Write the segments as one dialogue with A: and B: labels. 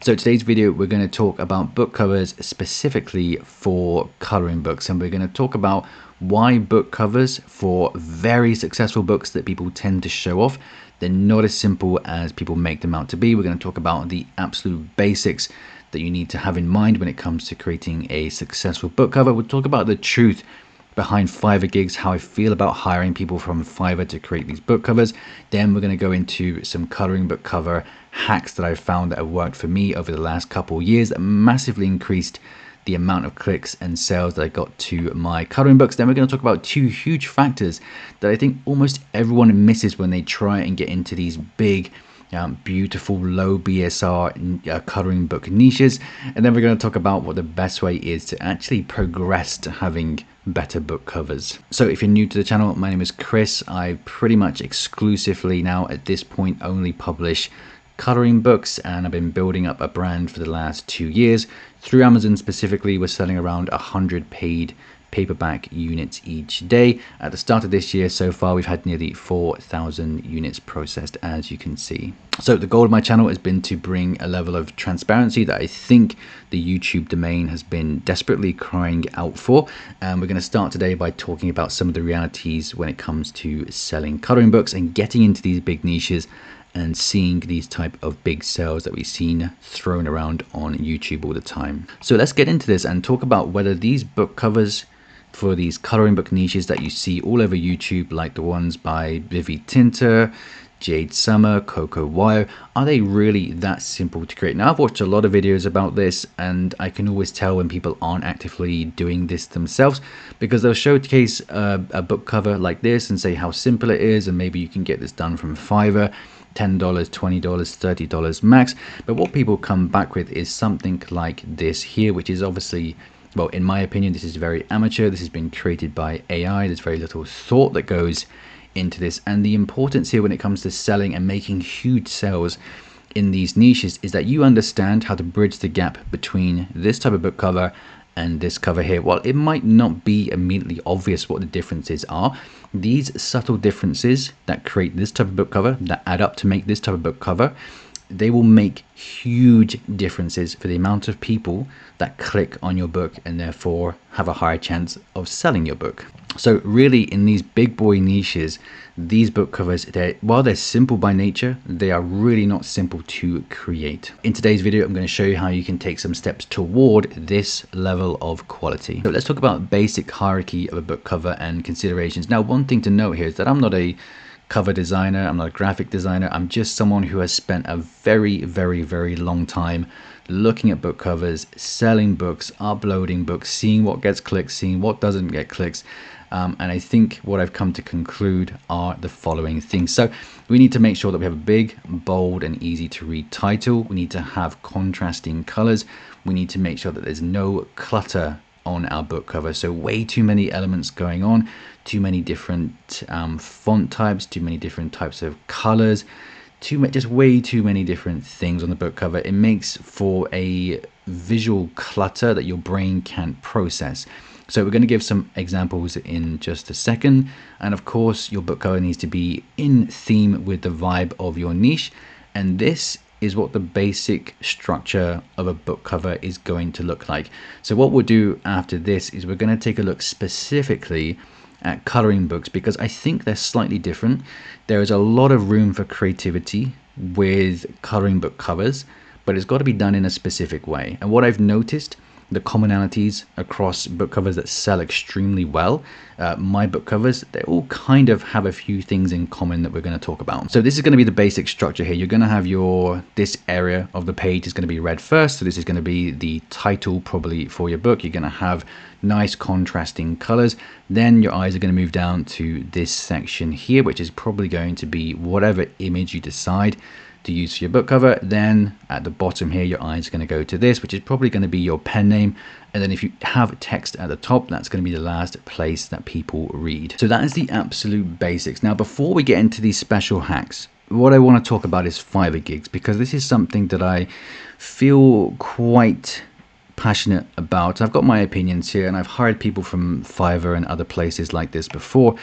A: So today's video, we're going to talk about book covers specifically for coloring books, and we're going to talk about why book covers for very successful books that people tend to show off, they're not as simple as people make them out to be. We're going to talk about the absolute basics that you need to have in mind when it comes to creating a successful book cover. We'll talk about the truth behind Fiverr gigs, how I feel about hiring people from Fiverr to create these book covers. Then we're going to go into some coloring book cover hacks that I've found that have worked for me over the last couple of years that massively increased the amount of clicks and sales that I got to my coloring books. Then we're going to talk about two huge factors that I think almost everyone misses when they try and get into these big beautiful low BSR coloring book niches. And then we're going to talk about what the best way is to actually progress to having better book covers. So if you're new to the channel, my name is Chris. I pretty much exclusively now at this point only publish coloring books, and I've been building up a brand for the last 2 years. Through Amazon specifically, we're selling around 100 paid paperback units each day. At the start of this year so far, we've had nearly 4,000 units processed, as you can see. So the goal of my channel has been to bring a level of transparency that I think the YouTube domain has been desperately crying out for. And we're going to start today by talking about some of the realities when it comes to selling coloring books and getting into these big niches and seeing these type of big sales that we've seen thrown around on YouTube all the time. So let's get into this and talk about whether these book covers for these coloring book niches that you see all over YouTube, like the ones by Vivi Tinter, Jade Summer, Coco Wire, are they really that simple to create? Now, I've watched a lot of videos about this, and I can always tell when people aren't actively doing this themselves, because they'll showcase a book cover like this and say how simple it is, and maybe you can get this done from Fiverr, $10, $20, $30 max. But what people come back with is something like this here, which is obviously, well, in my opinion, this is very amateur. This has been created by AI. There's very little thought that goes into this. And the importance here when it comes to selling and making huge sales in these niches is that you understand how to bridge the gap between this type of book cover and this cover here. While it might not be immediately obvious what the differences are, these subtle differences that create this type of book cover, that add up to make this type of book cover, they will make huge differences for the amount of people that click on your book and therefore have a higher chance of selling your book. So really, in these big boy niches, these book covers, while they're simple by nature, they are really not simple to create. In today's video, I'm going to show you how you can take some steps toward this level of quality. So let's talk about basic hierarchy of a book cover and considerations. Now, one thing to note here is that I'm not a cover designer, I'm not a graphic designer. I'm just someone who has spent a very, very, very long time looking at book covers, selling books, uploading books, seeing what gets clicks, seeing what doesn't get clicks. And I think what I've come to conclude are the following things. So we need to make sure that we have a big, bold, and easy to read title. We need to have contrasting colors. We need to make sure that there's no clutter on our book cover. So way too many elements going on, too many different font types, too many different types of colors, just way too many different things on the book cover. It makes for a visual clutter that your brain can't process. So we're going to give some examples in just a second. And of course, your book cover needs to be in theme with the vibe of your niche. And this is what the basic structure of a book cover is going to look like. So what we'll do after this is we're going to take a look specifically at coloring books, because I think they're slightly different. There is a lot of room for creativity with coloring book covers, but it's got to be done in a specific way. And what I've noticed, the commonalities across book covers that sell extremely well, my book covers, they all kind of have a few things in common that we're going to talk about. So this is going to be the basic structure here. You're going to have this area of the page is going to be read first. So this is going to be the title probably for your book. You're going to have nice contrasting colors. Then your eyes are going to move down to this section here, which is probably going to be whatever image you decide to use for your book cover. Then at the bottom here, your eyes are going to go to this, which is probably going to be your pen name. And then if you have text at the top, that's going to be the last place that people read. So that is the absolute basics. Now, before we get into these special hacks, what I want to talk about is Fiverr gigs, because this is something that I feel quite passionate about. I've got my opinions here, and I've hired people from Fiverr and other places like this before.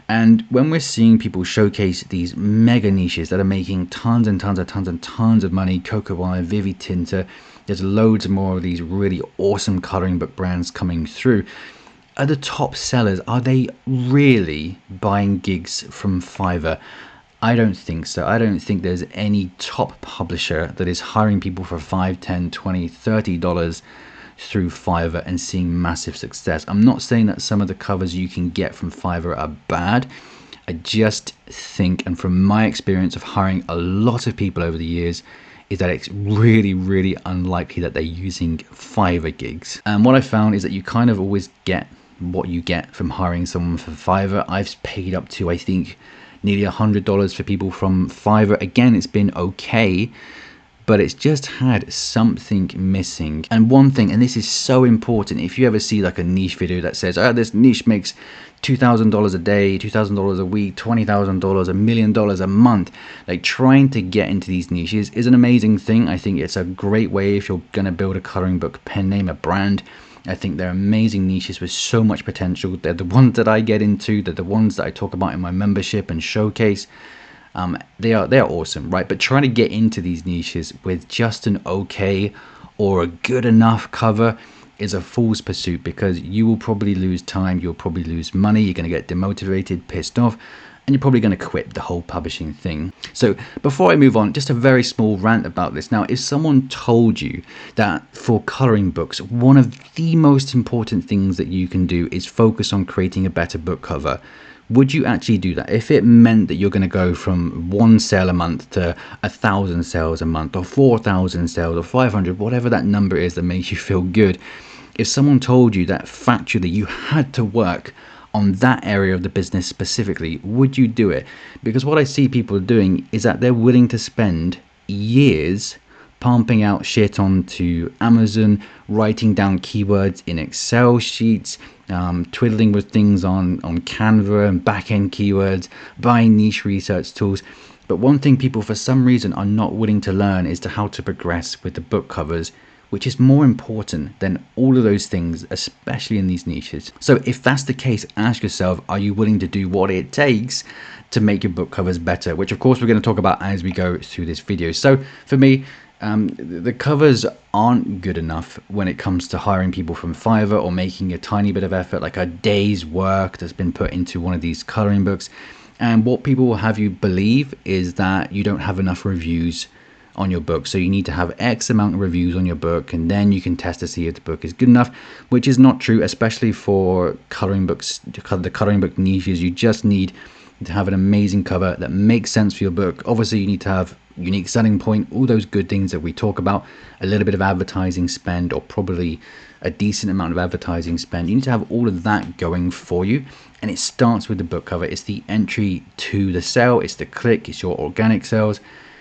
A: And when we're seeing people showcase these mega niches that are making tons and tons of money, Coco Wine, Vivi Tinta, there's loads more of these really awesome coloring book brands coming through. Are the top sellers, are they really buying gigs from Fiverr? I don't think so. I don't think there's any top publisher that is hiring people for $5, $10, $20, $30 through Fiverr and seeing massive success. I'm not saying that some of the covers you can get from Fiverr are bad. I just think, and from my experience of hiring a lot of people over the years, is that it's really unlikely that they're using Fiverr gigs. And what I found is that you kind of always get what you get from hiring someone for Fiverr. I've paid up to, I think, nearly $100 for people from Fiverr. Again, it's been okay, but it's just had something missing. And one thing, and this is so important, if you ever see like a niche video that says, oh, this niche makes $2,000 a day, $2,000 a week, $20,000, $1 million a month, like trying to get into these niches is an amazing thing. I think it's a great way if you're going to build a coloring book pen name, a brand. I think they're amazing niches with so much potential. They're the ones that I get into. They're the ones that I talk about in my membership and showcase. They're awesome, right? But trying to get into these niches with just an okay or a good enough cover is a fool's pursuit, because you will probably lose time, you'll probably lose money, you're going to get demotivated, pissed off, and you're probably going to quit the whole publishing thing. So before I move on, just a very small rant about this. Now, if someone told you that for coloring books, one of the most important things that you can do is focus on creating a better book cover, would you actually do that? If it meant that you're going to go from 1 sale a month to 1,000 sales a month, or 4,000 sales, or 500, whatever that number is that makes you feel good. If someone told you that factually you had to work on that area of the business specifically, would you do it? Because what I see people doing is that they're willing to spend years pumping out shit onto Amazon, writing down keywords in Excel sheets, twiddling with things on Canva and back-end keywords, buying niche research tools. But one thing people for some reason are not willing to learn is how to progress with the book covers, which is more important than all of those things, especially in these niches. So if that's the case, ask yourself, are you willing to do what it takes to make your book covers better? Which of course we're going to talk about as we go through this video. So for me, the covers aren't good enough when it comes to hiring people from Fiverr or making a tiny bit of effort, like a day's work that's been put into one of these coloring books. And what people will have you believe is that you don't have enough reviews on your book, so you need to have X amount of reviews on your book, and then you can test to see if the book is good enough, which is not true, especially for coloring books, the coloring book niches. You just need to have an amazing cover that makes sense for your book. Obviously, you need to have unique selling point, all those good things that we talk about, a little bit of advertising spend, or probably a decent amount of advertising spend. You need to have all of that going for you, and it starts with the book cover. It's the entry to the sale, it's the click, it's your organic sales.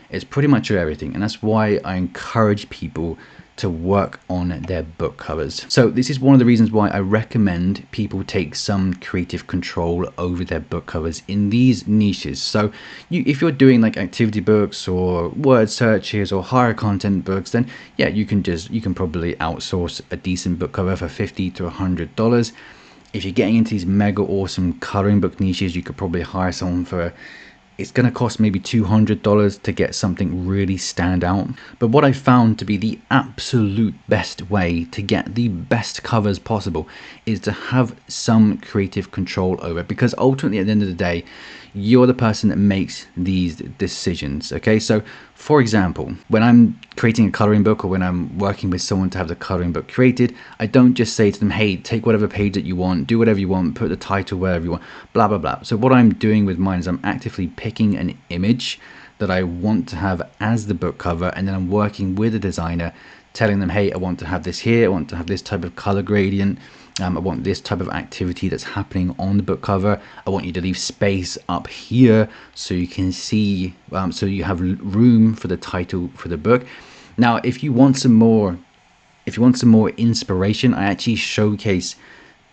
A: It's pretty much everything, and that's why I encourage people to work on their book covers. So this is one of the reasons why I recommend people take some creative control over their book covers in these niches. So if you're doing like activity books or word searches or higher content books, then yeah, you can probably outsource a decent book cover for $50 to $100. If you're getting into these mega awesome coloring book niches, you could probably hire someone for, it's going to cost maybe $200 to get something really stand out. But what I found to be the absolute best way to get the best covers possible is to have some creative control over it, because ultimately at the end of the day, you're the person that makes these decisions. Okay, so for example, when I'm creating a coloring book, or when I'm working with someone to have the coloring book created, I don't just say to them, hey, take whatever page that you want, do whatever you want, put the title wherever you want, blah blah blah. So what I'm doing with mine is I'm actively picking an image that I want to have as the book cover, and then I'm working with a designer, telling them, hey, I want to have this here, I want to have this type of color gradient, I want this type of activity that's happening on the book cover. I want you to leave space up here so you can see, so you have room for the title for the book. Now, if you want some more inspiration, I actually showcase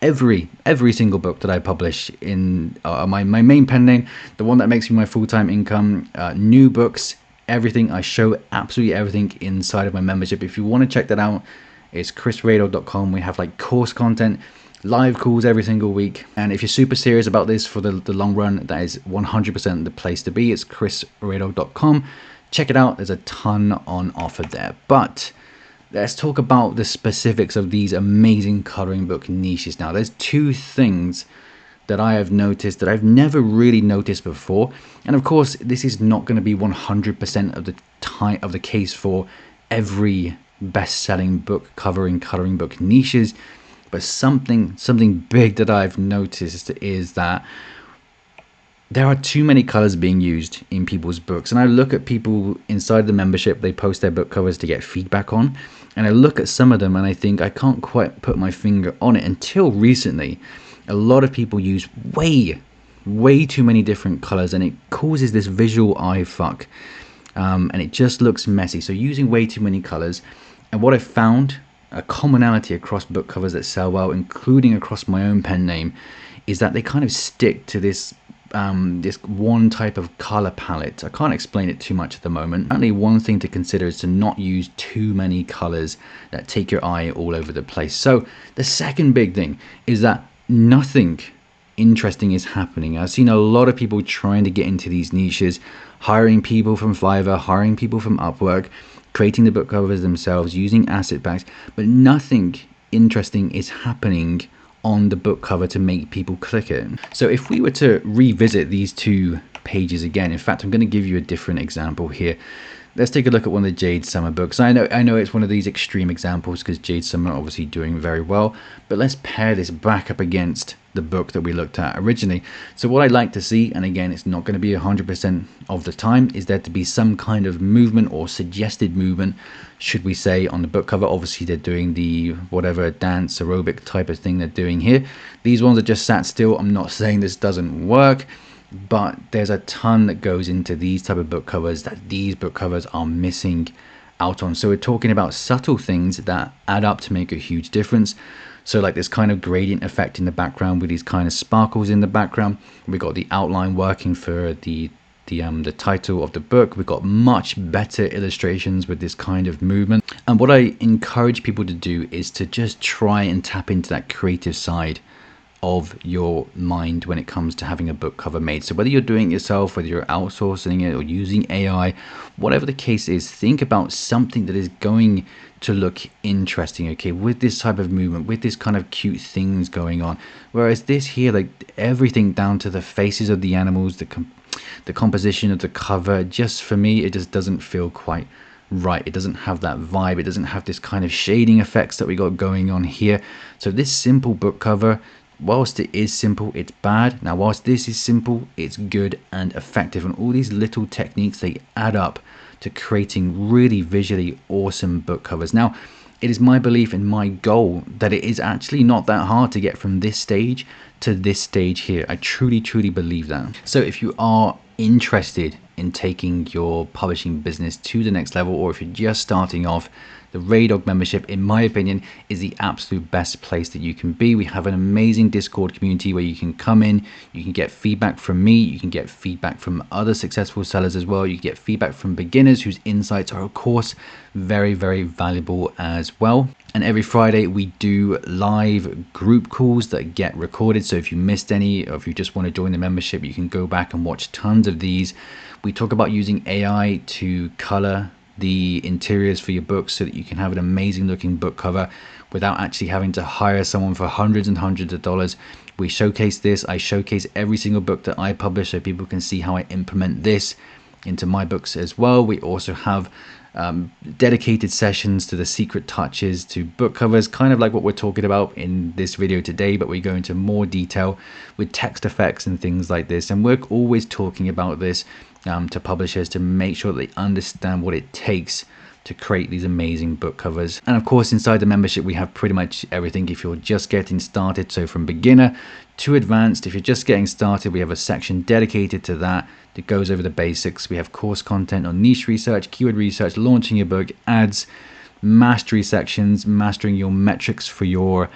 A: every single book that I publish in my main pen name, the one that makes me my full-time income, new books, everything. I show absolutely everything inside of my membership. If you want to check that out, It's chrisraydog.com. We have like course content, live calls every single week. And if you're super serious about this for the long run, that is 100% the place to be. It's chrisraydog.com. Check it out. There's a ton on offer there. But let's talk about the specifics of these amazing coloring book niches. Now, there's two things that I have noticed that I've never really noticed before. And of course, this is not going to be 100% of the time of the case for every best-selling book covering coloring book niches. But something big that I've noticed is that there are too many colors being used in people's books. And I look at people inside the membership, they post their book covers to get feedback on. And I look at some of them and I think I can't quite put my finger on it. Until recently, a lot of people use way too many different colors, and it causes this visual eye fuck. And it just looks messy. So using way too many colors. And what I found, a commonality across book covers that sell well, including across my own pen name, is that they kind of stick to this one type of color palette. I can't explain it too much at the moment. Only one thing to consider is to not use too many colors that take your eye all over the place. So the second big thing is that nothing interesting is happening. I've seen a lot of people trying to get into these niches, hiring people from Fiverr, hiring people from Upwork, creating the book covers themselves, using asset packs, but nothing interesting is happening on the book cover to make people click it. So if we were to revisit these two pages again, in fact, I'm going to give you a different example here. Let's take a look at one of the Jade Summer books. I know it's one of these extreme examples because Jade Summer are obviously doing very well, but let's pair this back up against the book that we looked at originally. So what I'd like to see, and again, it's not going to be 100% of the time, is there to be some kind of movement or suggested movement, should we say, on the book cover. Obviously, they're doing the whatever dance aerobic type of thing they're doing here. These ones are just sat still. I'm not saying this doesn't work, but there's a ton that goes into these type of book covers that these book covers are missing out on. So we're talking about subtle things that add up to make a huge difference. So like this kind of gradient effect in the background with these kind of sparkles in the background. We got the outline working for the title of the book. We've got much better illustrations with this kind of movement. And what I encourage people to do is to just try and tap into that creative side of your mind when it comes to having a book cover made. So whether you're doing it yourself, whether you're outsourcing it or using AI, whatever the case is, think about something that is going to look interesting, okay, with this type of movement, with this kind of cute things going on. Whereas this here, like everything down to the faces of the animals, the composition of the cover, just for me, it just doesn't feel quite right. It doesn't have that vibe. It doesn't have this kind of shading effects that we got going on here. So this simple book cover, whilst it is simple, it's bad. Now, whilst this is simple, it's good and effective. And all these little techniques, they add up to creating really visually awesome book covers. Now, it is my belief and my goal that it is actually not that hard to get from this stage to this stage here. I truly believe that. So if you are interested in taking your publishing business to the next level, or if you're just starting off, the Raydog membership, in my opinion, is the absolute best place that you can be. We have an amazing Discord community where you can come in, you can get feedback from me, you can get feedback from other successful sellers as well, you can get feedback from beginners whose insights are, of course, very valuable as well. And every Friday we do live group calls that get recorded. So if you missed any, or if you just want to join the membership, you can go back and watch tons of these. We talk about using AI to color the interiors for your books so that you can have an amazing looking book cover without actually having to hire someone for hundreds and hundreds of dollars. We showcase this. I showcase every single book that I publish so people can see how I implement this into my books as well. We also have dedicated sessions to the secret touches to book covers, kind of like what we're talking about in this video today, but we go into more detail with text effects and things like this. And we're always talking about this to publishers to make sure that they understand what it takes to create these amazing book covers. And of course, inside the membership, we have pretty much everything if you're just getting started. So from beginner to advanced, if you're just getting started, we have a section dedicated to that goes over the basics. We have course content on niche research, keyword research, launching your book, ads, mastery sections, mastering your metrics for your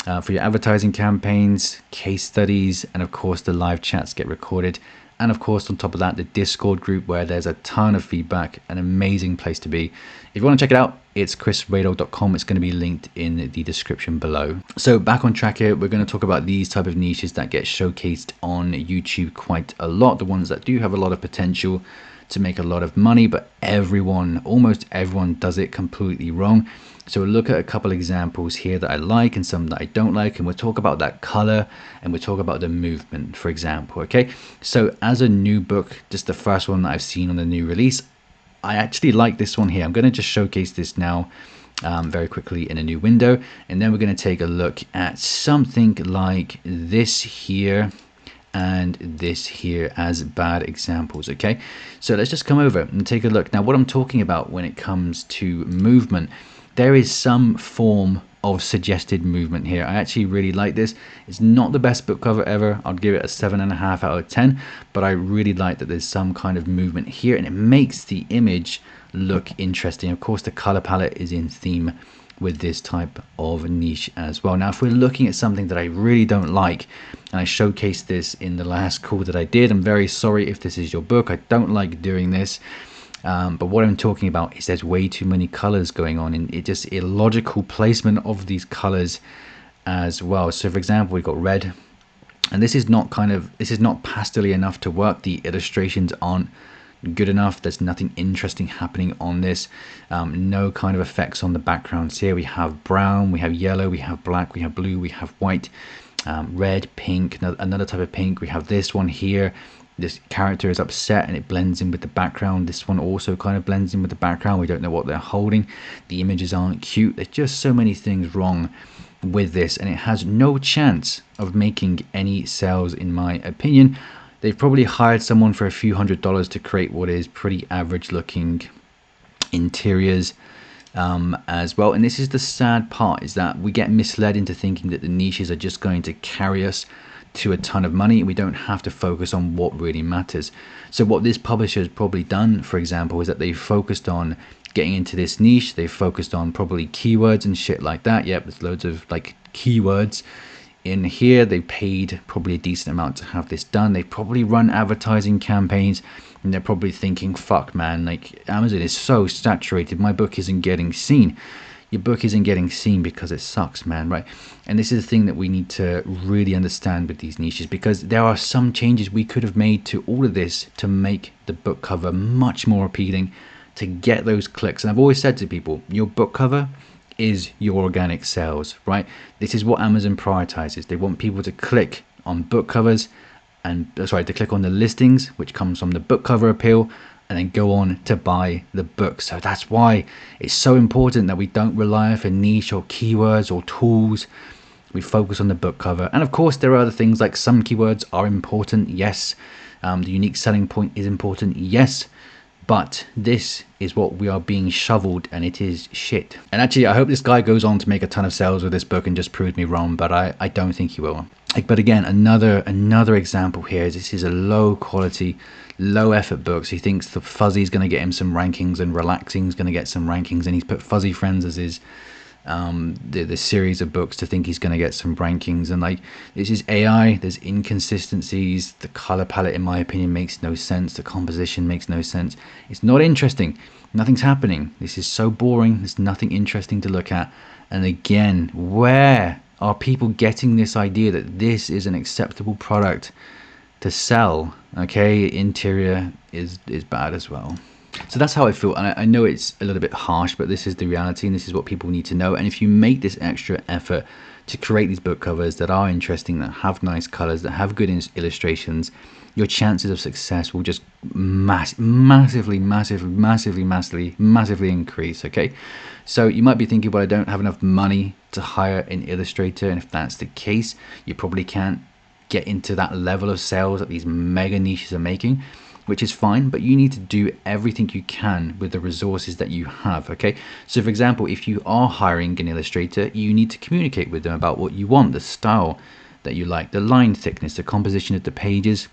A: advertising campaigns, case studies, and of course the live chats get recorded. And of course, on top of that, the Discord group where there's a ton of feedback, an amazing place to be. If you want to check it out, it's chrisraydog.com. It's going to be linked in the description below. So back on track here, we're going to talk about these type of niches that get showcased on YouTube quite a lot, the ones that do have a lot of potential to make a lot of money, but almost everyone does it completely wrong. So we'll look at a couple examples here that I like and some that I don't like, and we'll talk about that color and we'll talk about the movement, for example. Okay, so as a new book, just the first one that I've seen on the new release, I actually like this one here. I'm going to just showcase this now very quickly in a new window, and then we're going to take a look at something like this here and this here as bad examples. Okay, so let's just come over and take a look. Now what I'm talking about when it comes to movement, there is some form of suggested movement here. I actually really like this. It's not the best book cover ever. I'd give it a 7.5 out of 10, but I really like that there's some kind of movement here, and it makes the image look interesting. Of course, the color palette is in theme with this type of niche as well. Now if we're looking at something that I really don't like, and I showcased this in the last call that I did, I'm very sorry if this is your book. I don't like doing this, but what I'm talking about is there's way too many colors going on, and it just illogical placement of these colors as well. So for example, we've got red, and this is not pastel-y enough to work. The illustrations aren't good enough. There's nothing interesting happening on this. No kind of effects on the backgrounds here. We have brown, we have yellow, we have black, we have blue, we have white, red, pink, another type of pink. We have this one here. This character is upset and it blends in with the background. This one also kind of blends in with the background. We don't know what they're holding. The images aren't cute. There's just so many things wrong with this, and it has no chance of making any sales in my opinion. They've probably hired someone for a few $100s to create what is pretty average looking interiors as well. And this is the sad part, is that we get misled into thinking that the niches are just going to carry us to a ton of money. We don't have to focus on what really matters. So what this publisher has probably done, for example, is that they focused on getting into this niche. They focused on probably keywords and shit like that. Yep, there's loads of like keywords in here. They paid probably a decent amount to have this done. They probably run advertising campaigns, and they're probably thinking, fuck man, like Amazon is so saturated, my book isn't getting seen. Your book isn't getting seen because it sucks, man, right? And this is the thing that we need to really understand with these niches, because there are some changes we could have made to all of this to make the book cover much more appealing, to get those clicks. And I've always said to people, your book cover is your organic sales, right? This is what Amazon prioritizes. They want people to click on book covers and to click on the listings, which comes from the book cover appeal, and then go on to buy the book. So that's why it's so important that we don't rely on a niche or keywords or tools. We focus on the book cover. And of course, there are other things, like some keywords are important, yes. The unique selling point is important, yes. But this is what we are being shoveled, and it is shit. And actually, I hope this guy goes on to make a ton of sales with this book and just proves me wrong, but I don't think he will. But again, another example here is this is a low quality, low effort book. So he thinks the Fuzzy is going to get him some rankings, and Relaxing is going to get some rankings, and he's put Fuzzy Friends as his the series of books to think he's going to get some rankings. And like, this is AI, there's inconsistencies, the color palette in my opinion makes no sense, the composition makes no sense, it's not interesting, nothing's happening, this is so boring, there's nothing interesting to look at. And again, where are people getting this idea that this is an acceptable product to sell? Okay, interior is bad as well. So that's how I feel, and I know it's a little bit harsh, but this is the reality, and this is what people need to know. And if you make this extra effort to create these book covers that are interesting, that have nice colors, that have good illustrations, your chances of success will just massively increase. Okay, so you might be thinking, well, I don't have enough money to hire an illustrator, and if that's the case, you probably can't get into that level of sales that these mega niches are making, which is fine, but you need to do everything you can with the resources that you have. Okay, so for example, if you are hiring an illustrator, you need to communicate with them about what you want, the style that you like, the line thickness, the composition of the pages.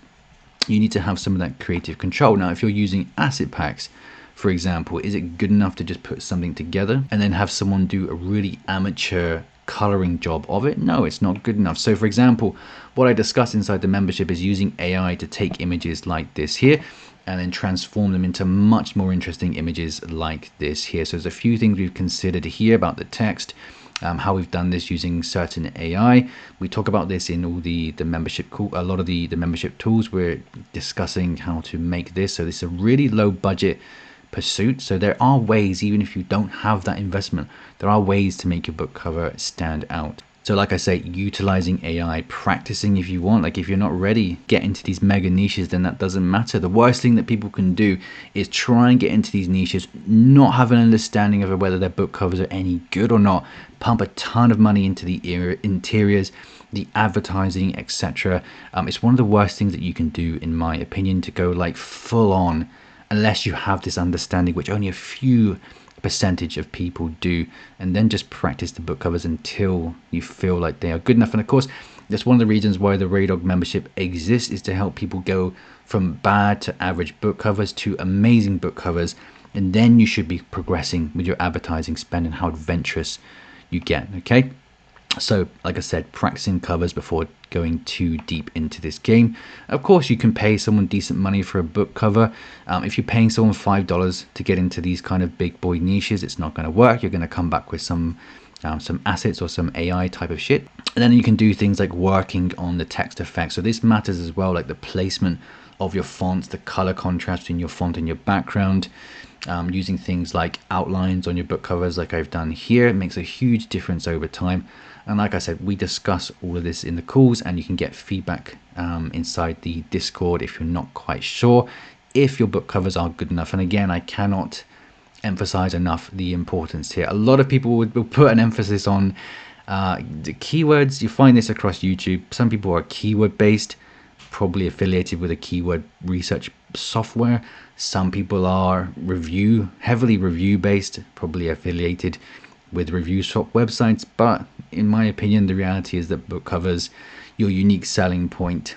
A: You need to have some of that creative control. Now, if you're using asset packs, for example, is it good enough to just put something together and then have someone do a really amateur coloring job of it? No, it's not good enough. So for example, what I discussed inside the membership is using AI to take images like this here and then transform them into much more interesting images like this here. So there's a few things we've considered here about the text, how we've done this using certain AI. We talk about this in all the membership a lot of the membership tools. We're discussing how to make this. So this is a really low budget pursuit. So there are ways, even if you don't have that investment, there are ways to make your book cover stand out. So like I say, utilizing AI, practicing if you want. Like if you're not ready, get into these mega niches, then that doesn't matter. The worst thing that people can do is try and get into these niches, not have an understanding of whether their book covers are any good or not, pump a ton of money into the interiors, the advertising, etc. It's one of the worst things that you can do, in my opinion, to go like full on, unless you have this understanding, which only a few percentage of people do, and then just practice the book covers until you feel like they are good enough. And of course, that's one of the reasons why the Raydog membership exists, is to help people go from bad to average book covers to amazing book covers, and then you should be progressing with your advertising spend and how adventurous you get. Okay, so like I said, practicing covers before going too deep into this game. Of course, you can pay someone decent money for a book cover. If you're paying someone $5 to get into these kind of big boy niches, it's not going to work. You're going to come back with some assets or some AI type of shit. And then you can do things like working on the text effects. So this matters as well, like the placement of your fonts, the color contrast between your font and your background. Using things like outlines on your book covers like I've done here, it makes a huge difference over time. And like I said, we discuss all of this in the calls, and you can get feedback inside the Discord if you're not quite sure if your book covers are good enough. And again, I cannot emphasize enough the importance here. A lot of people will put an emphasis on the keywords. You find this across YouTube. Some people are keyword based, probably affiliated with a keyword research software. Some people are heavily review based, probably affiliated with review shop websites. But in my opinion, the reality is that book covers, your unique selling point,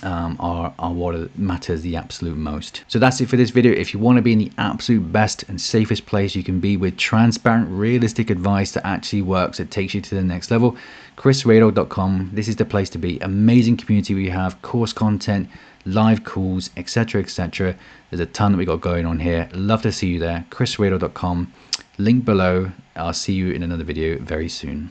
A: are what matters the absolute most. So that's it for this video. If you want to be in the absolute best and safest place you can be with transparent, realistic advice that actually works, that takes you to the next level, chrisraydog.com. This is the place to be. Amazing community we have, course content, live calls, etc, etc. There's a ton that we got going on here. Love to see you there. chrisraydog.com, link below. I'll see you in another video very soon.